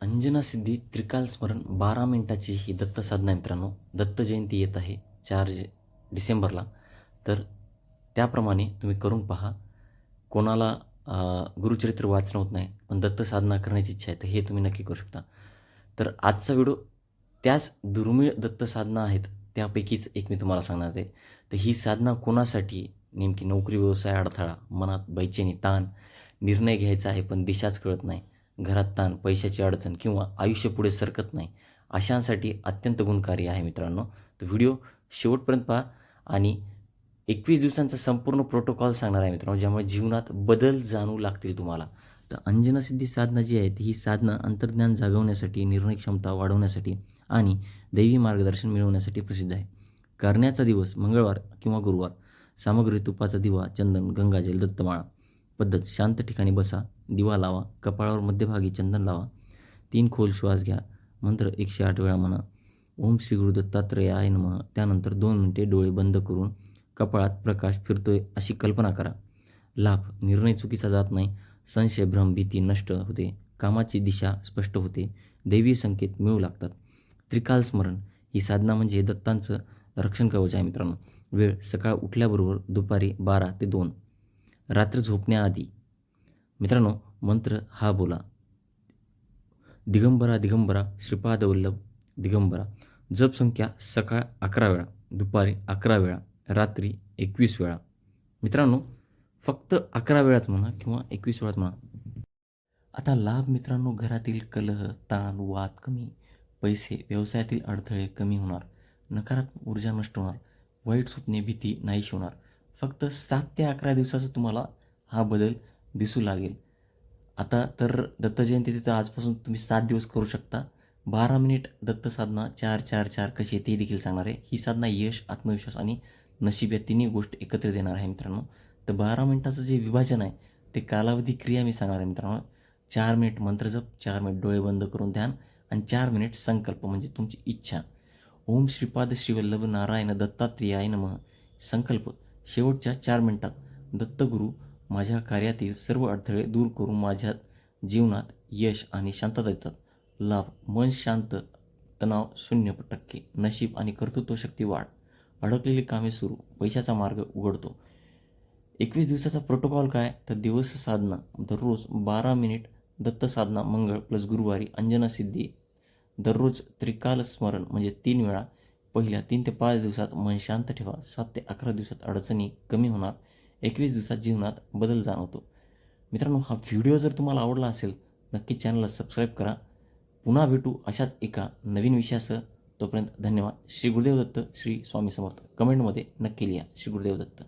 अंजना सिद्धी त्रिकाल स्मरण 12 मिनिटाची ही दत्त साधना आहे मित्रांनो. दत्त जयंती येत आहे 4 डिसेंबरला. तर त्याप्रमाणे तुम्ही करून पहा. कोणाला गुरुचरित्र वाचणं होत नाही, पण दत्त साधना करण्याची इच्छा आहे, तर हे तुम्ही नक्की करू शकता. तर आजचा व्हिडिओ त्याच दुर्मिळ दत्त साधना आहेत, त्यापैकीच एक मी तुम्हाला सांगणार आहे. तर ही साधना कोणासाठी? नेमकी नोकरी, व्यवसाय, अडथळा, मनात बेचैनी, ताण, निर्णय घ्यायचा आहे पण दिशाच कळत नाही, घरात ताण, पैशाची अडचण किंवा आयुष्य पुढे सरकत नाही, अशांसाठी अत्यंत गुणकारी आहे मित्रांनो. तर व्हिडिओ शेवटपर्यंत पहा आणि 21 दिवसांचा संपूर्ण प्रोटोकॉल सांगणार आहे मित्रांनो, ज्यामुळे जीवनात बदल जाणवू लागतील तुम्हाला. तर अंजना सिद्धी साधना जी आहे ही साधना अंतर्ज्ञान जागवण्यासाठी, निर्णय क्षमता वाढवण्यासाठी आणि दैवी मार्गदर्शन मिळवण्यासाठी प्रसिद्ध आहे. करण्याचा दिवस मंगळवार किंवा गुरुवार. सामग्री: तुपाचा दिवा, चंदन, गंगाजल, दत्तमाळा. पद्धत: शांत ठिकाणी बसा, दिवा लावा, कपाळावर मध्यभागी चंदन लावा, 3 खोल श्वास घ्या, मंत्र 108 वेळा म्हणा, ओम श्री गुरु दत्तात्रेयाय नमः. त्यानंतर 2 मिनिटे डोळे बंद करून कपाळात प्रकाश फिरतोय अशी कल्पना करा. लाभ: निर्णय चुकीचा जात नाही, संशय, भ्रम, भीती नष्ट होते, कामाची दिशा स्पष्ट होते, दैवी संकेत मिळू लागतात. त्रिकाल स्मरण ही साधना म्हणजे दत्तांचं रक्षण कवच आहे मित्रांनो. वेळ: सकाळ उठल्याबरोबर दुपारी 12 ते 2. रात्र झोपण्याआधी. मित्रांनो, मंत्र हा बोला: दिगंबरा दिगंबरा श्रीपाद वल्लभ दिगंबरा. जप संख्या: सकाळ 11 वेळा, दुपारी 11 वेळा, रात्री 21 वेळा. मित्रांनो, फक्त 11 वेळाच म्हणा किंवा 21 वेळाच म्हणा. आता लाभ मित्रांनो: घरातील कलह, ताण, वाद कमी, पैसे, व्यवसायातील अडथळे कमी होणार, नकारात्मक ऊर्जा नष्ट होणार, वाईट स्वप्ने, भीती नाहीशी होणार. फक्त 7 ते 11 दिवसाचा तुम्हाला हा बदल दिसू लागेल. आता तर दत्त जयंती तिथं आजपासून तुम्ही 7 दिवस करू शकता. 12 मिनिट दत्त साधना 4-4-4 कशी आहे ते देखील सांगणार आहे. ही साधना यश, आत्मविश्वास आणि नशीब या तिन्ही गोष्टी एकत्रित येणार आहे मित्रांनो. तर 12 मिनिटाचं जे विभाजन आहे ते कालावधी क्रिया मी सांगणार आहे मित्रांनो. 4 मिनिट मंत्रजप, 4 मिनिट डोळे बंद करून ध्यान आणि 4 मिनिट संकल्प म्हणजे तुमची इच्छा. ओम श्रीपाद श्रीवल्लभ नारायण दत्तात्रेयाय नमः. संकल्प: शेवटच्या 4 मिनिटात दत्तगुरू माझ्या कार्यातील सर्व अडथळे दूर करून माझ्या जीवनात यश आणि शांतता देतात. लाभ: मन शांत, तणाव 0%, नशीब आणि कर्तृत्व शक्ती वाढ, अडकलेली कामे सुरू, पैशाचा मार्ग उघडतो. 21 दिवसाचा प्रोटोकॉल काय? तर दिवस साधना दररोज 12 मिनिट दत्त साधना मंगळ प्लस गुरुवारी अंजना सिद्धी दररोज त्रिकाल स्मरण म्हणजे 3 वेळा. पहिल्या 3 ते 5 दिवसात मन शांत ठेवा. 7 ते 11 दिवसात अडचणी कमी होणार. 21 दिवसात जीवनात बदल जाणवतो. मित्रांनो, हा व्हिडिओ जर तुम्हाला आवडला असेल नक्की चॅनलला सबस्क्राईब करा. पुन्हा भेटू अशाच एका नवीन विषयासह. तोपर्यंत धन्यवाद. श्री गुरुदेव दत्त, श्री स्वामी समर्थ. कमेंटमध्ये नक्की लिहा श्री गुरुदेव दत्त.